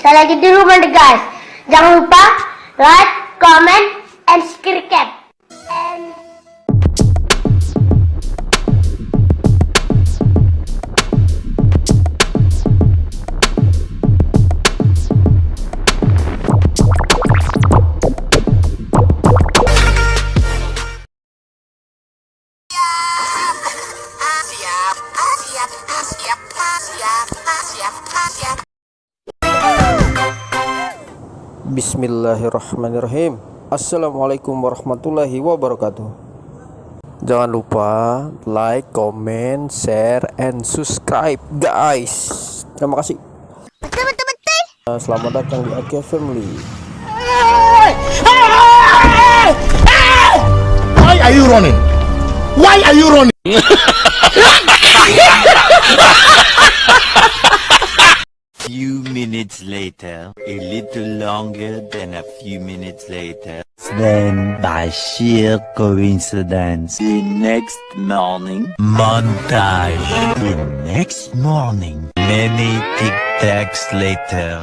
Saya lagi di rumah deh guys. Jangan lupa like, comment, and subscribe. Bismillahirrahmanirrahim. Assalamualaikum warahmatullahi wabarakatuh. Jangan lupa like, comment, share, and subscribe guys. Terima kasih. Betul. Selamat datang di Akiya Family. Why are you running? Why are you running? Few minutes later, a little longer than a few minutes later. Then, by sheer coincidence, the next morning, montage. The next morning, many tic-tacs later.